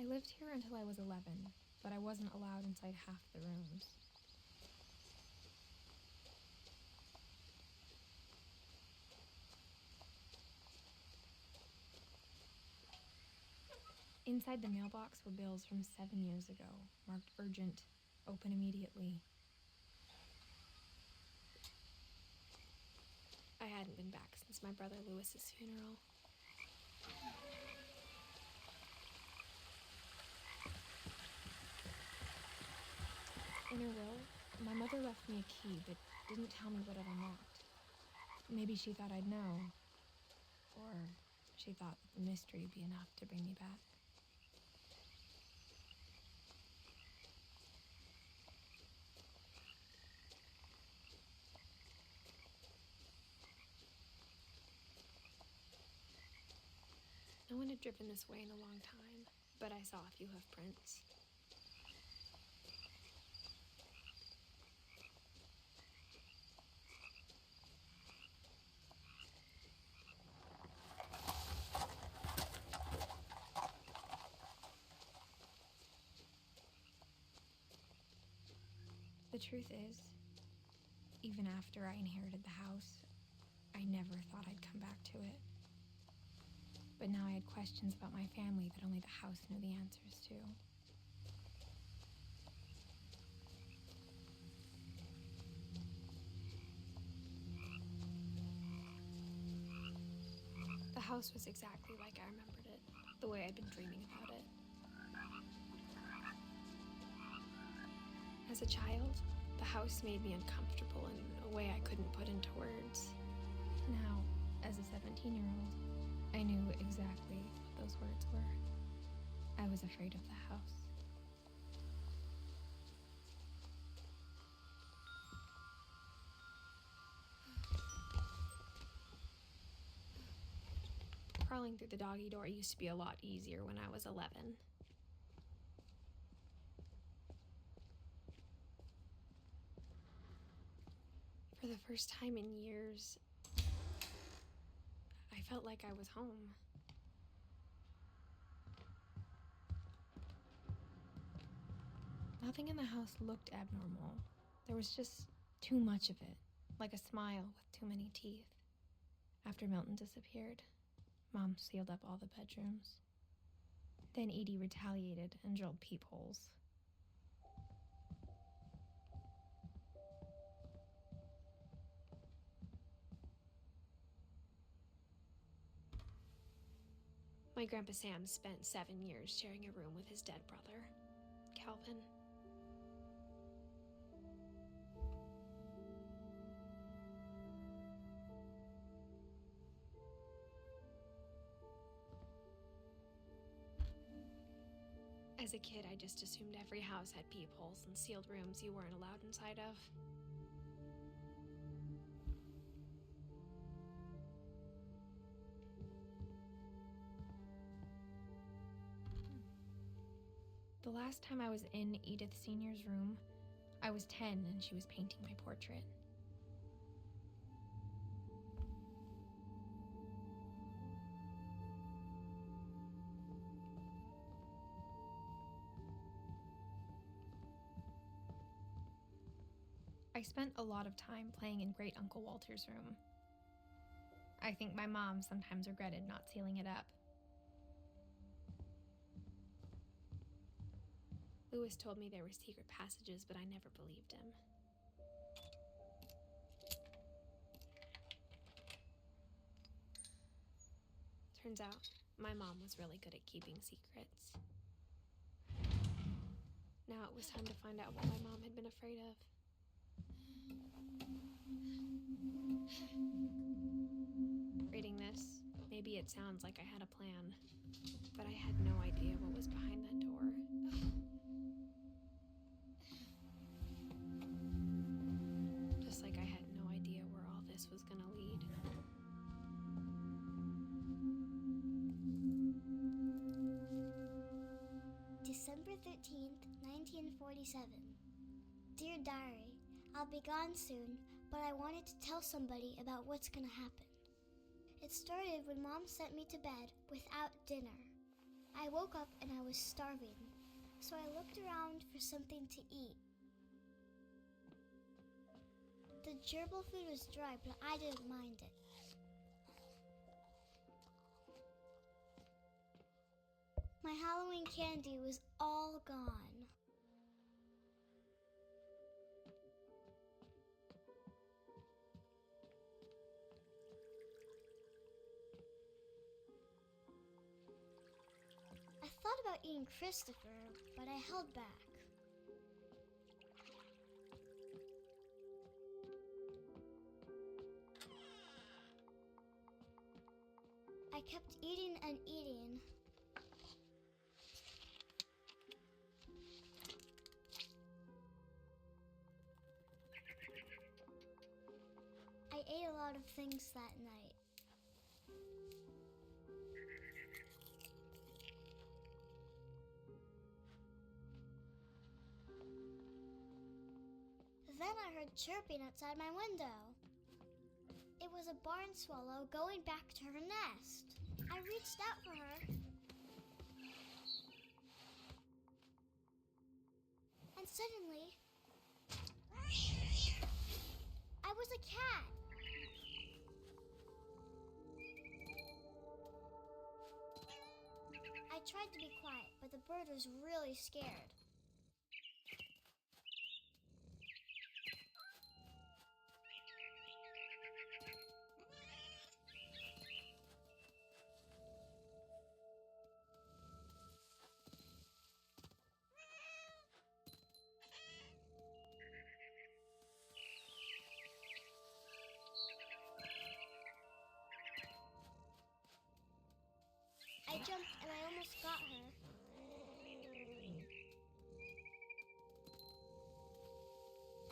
lived here until I was 11, but I wasn't allowed inside half the rooms. Inside the mailbox were bills from 7 years ago, marked urgent, open immediately. I hadn't been back since my brother Lewis's funeral. In her will, my mother left me a key, but didn't tell me what it unlocked. Maybe she thought I'd know, or she thought that the mystery would be enough to bring me back. No one had driven this way in a long time, but I saw a few hoof prints. The truth is, even after I inherited the house, I never thought I'd come back to it. But now I had questions about my family that only the house knew the answers to. The house was exactly like I remembered it, the way I'd been dreaming about it. As a child, the house made me uncomfortable in a way I couldn't put into words. Now, as a 17-year-old, I knew exactly what those words were. I was afraid of the house. Crawling through the doggy door used to be a lot easier when I was 11. For the first time in years, I felt like I was home. Nothing in the house looked abnormal. There was just too much of it, like a smile with too many teeth. After Milton disappeared, Mom sealed up all the bedrooms. Then Edie retaliated and drilled peepholes. My Grandpa Sam spent 7 years sharing a room with his dead brother, Calvin. As a kid, I just assumed every house had peepholes and sealed rooms you weren't allowed inside of. The last time I was in Edith Sr.'s room, I was 10 and she was painting my portrait. I spent a lot of time playing in Great Uncle Walter's room. I think my mom sometimes regretted not sealing it up. Lewis told me there were secret passages, but I never believed him. Turns out, my mom was really good at keeping secrets. Now it was time to find out what my mom had been afraid of. Reading this, maybe it sounds like I had a plan, but I had no idea what was behind that door. Just like I had no idea where all this was gonna lead. December 13th, 1947. Dear Diary, I'll be gone soon, but I wanted to tell somebody about what's gonna happen. It started when Mom sent me to bed without dinner. I woke up and I was starving, so I looked around for something to eat. The gerbil food was dry, but I didn't mind it. My Halloween candy was all gone. I thought about eating Christopher, but I held back. I kept eating and eating. I ate a lot of things that night. Then I heard chirping outside my window. It was a barn swallow going back to her nest. I reached out for her. And suddenly, I was a cat. I tried to be quiet, but the bird was really scared. I jumped and I almost got her.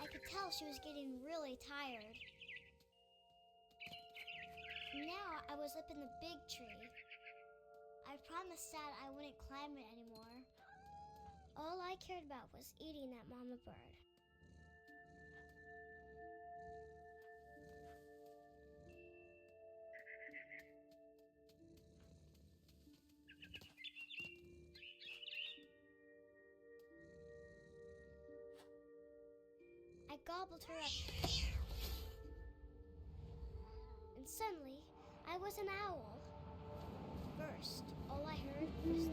I could tell she was getting really tired. Now I was up in the big tree. I promised Dad I wouldn't climb it anymore. All I cared about was eating that mama bird. I gobbled her up. And suddenly, I was an owl. First, all I heard was the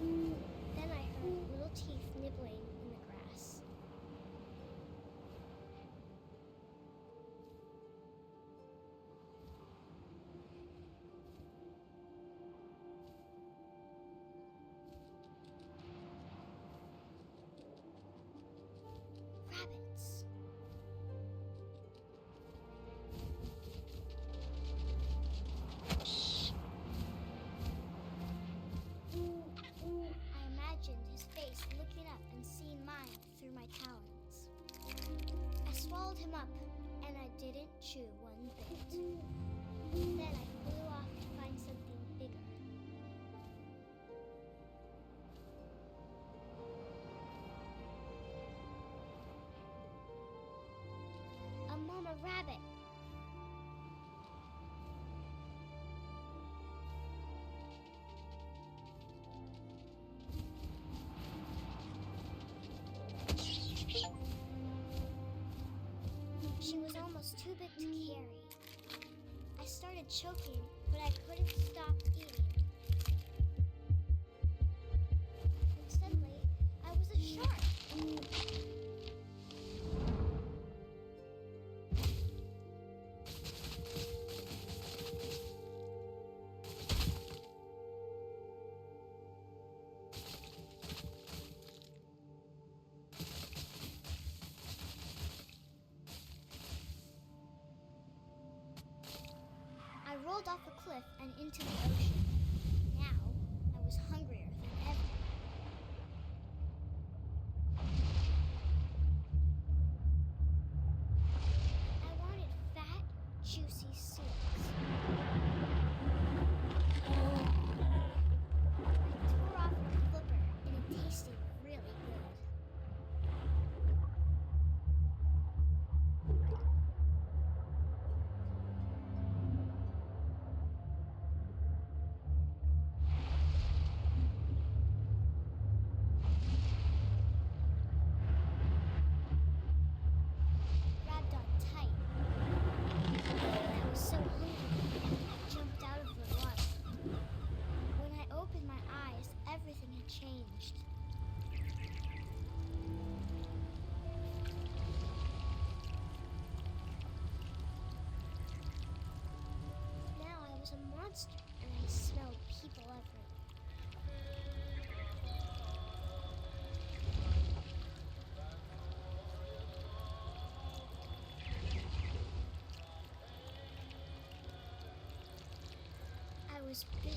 wind. Then I heard little teeth nibbling in the grass. Rabbits. I imagined his face looking up and seeing mine through my talons. I swallowed him up, and I didn't chew one bit. Then I flew off to find something bigger. A mama rabbit. She was almost too big to carry. I started choking, but I couldn't stop eating. And suddenly, I was a shark. I rolled off a cliff and into the ocean. Now, I was hungrier than ever. I wanted fat, juicy seals. I tore off her flipper, and it tasted really good. monster, and I smelled people everywhere. I was big,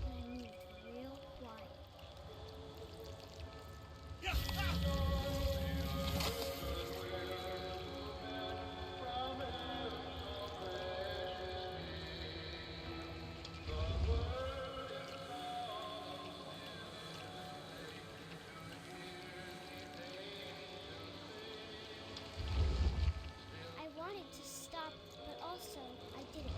but I moved real quiet. I wanted to stop, but also I didn't.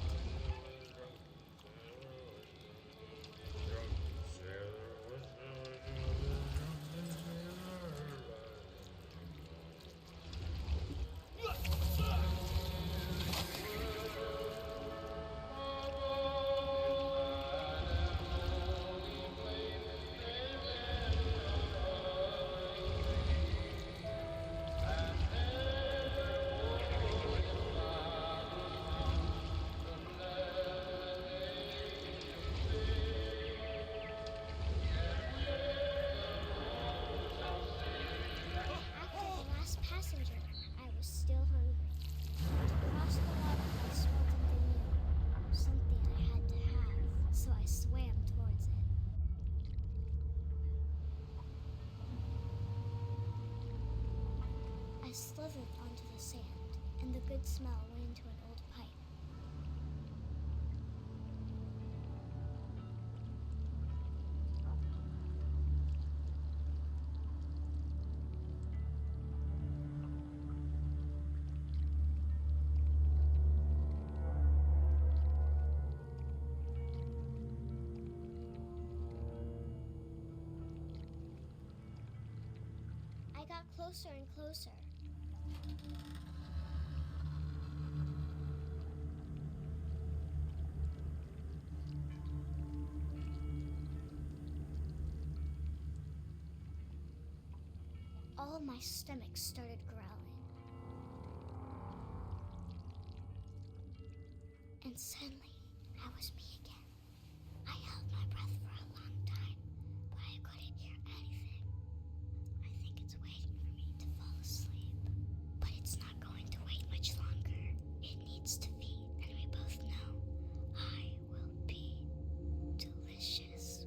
After the last passenger, I was still hungry. To cross the water, I smelled something new, something I had to have, so I swam towards it. I slithered onto the sand, and the good smell went into an old pipe. I got closer and closer. All my stomach started growling. And suddenly, I was me again. I held my breath for a long time, but I couldn't hear anything. I think it's waiting for me to fall asleep. But it's not going to wait much longer. It needs to feed, and we both know I will be delicious.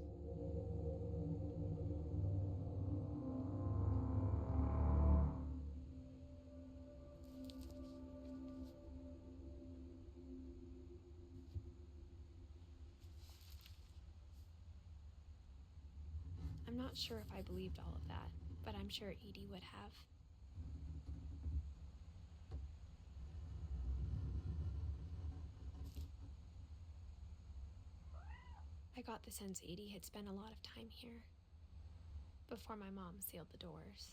I'm not sure if I believed all of that, but I'm sure Edie would have. I got the sense Edie had spent a lot of time here before my mom sealed the doors.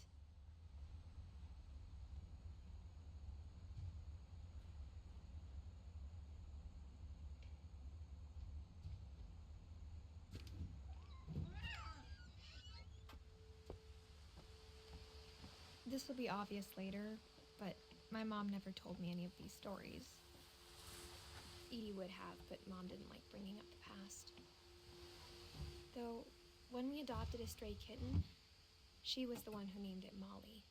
This will be obvious later, but my mom never told me any of these stories. Edie would have, but Mom didn't like bringing up the past. Though, when we adopted a stray kitten, she was the one who named it Molly.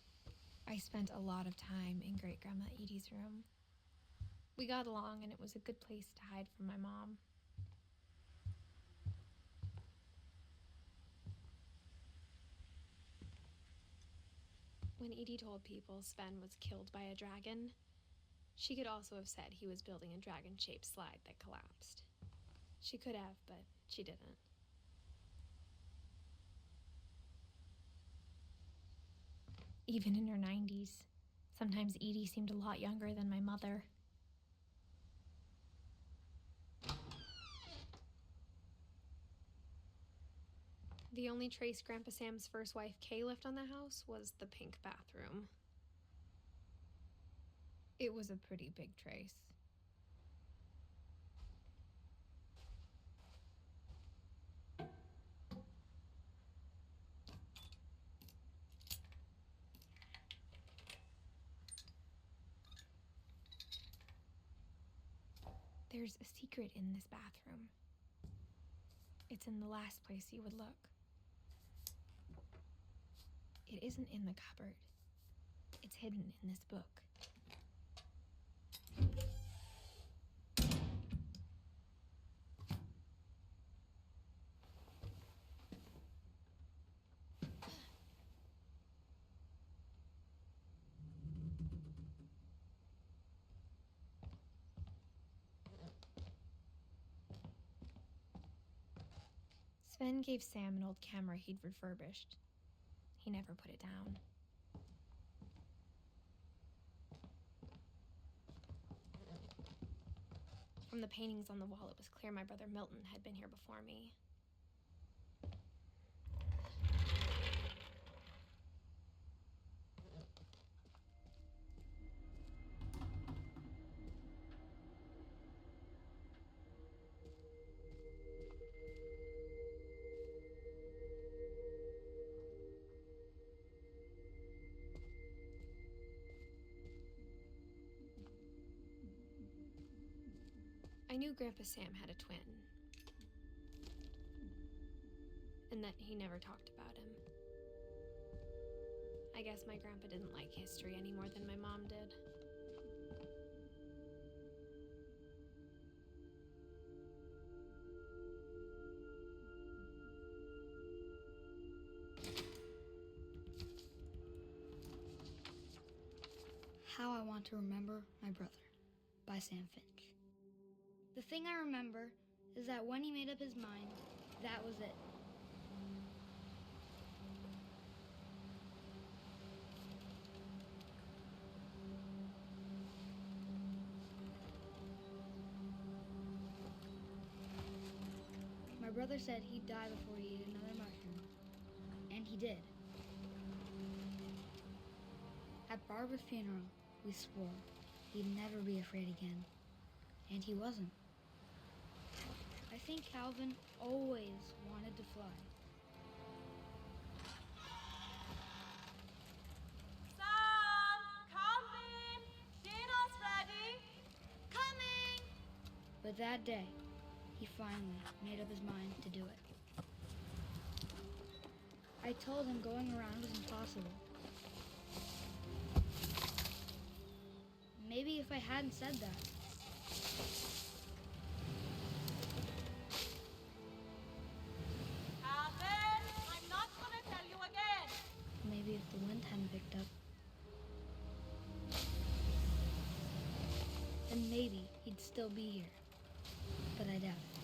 I spent a lot of time in Great-Grandma Edie's room. We got along, and it was a good place to hide from my mom. When Edie told people Sven was killed by a dragon, she could also have said he was building a dragon-shaped slide that collapsed. She could have, but she didn't. Even in her 90s, sometimes Edie seemed a lot younger than my mother. The only trace Grandpa Sam's first wife, Kay, left on the house was the pink bathroom. It was a pretty big trace. There's a secret in this bathroom. It's in the last place you would look. It isn't in the cupboard. It's hidden in this book. Sven gave Sam an old camera he'd refurbished. He never put it down. From the paintings on the wall, it was clear my brother Milton had been here before me. I knew Grandpa Sam had a twin, and that he never talked about him. I guess my grandpa didn't like history any more than my mom did. How I Want to Remember My Brother by Sam Finch. The thing I remember is that when he made up his mind, that was it. My brother said he'd die before he ate another mushroom, and he did. At Barbara's funeral, we swore he'd never be afraid again, and he wasn't. I think Calvin always wanted to fly. Sam! Calvin! Dinner's ready! Coming! But that day, he finally made up his mind to do it. I told him going around was impossible. Maybe if I hadn't said that. Calvin! I'm not gonna tell you again! Maybe if the wind hadn't picked up. Then maybe he'd still be here. But I doubt it.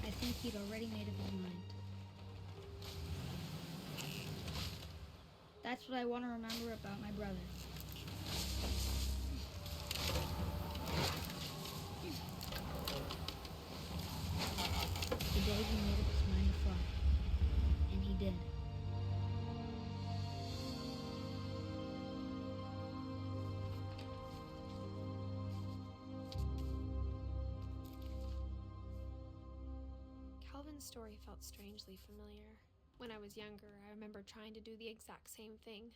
I think he'd already made up his mind. That's what I want to remember about my brother. The day he made up his mind to fly. And he did. Calvin's story felt strangely familiar. When I was younger, I remember trying to do the exact same thing,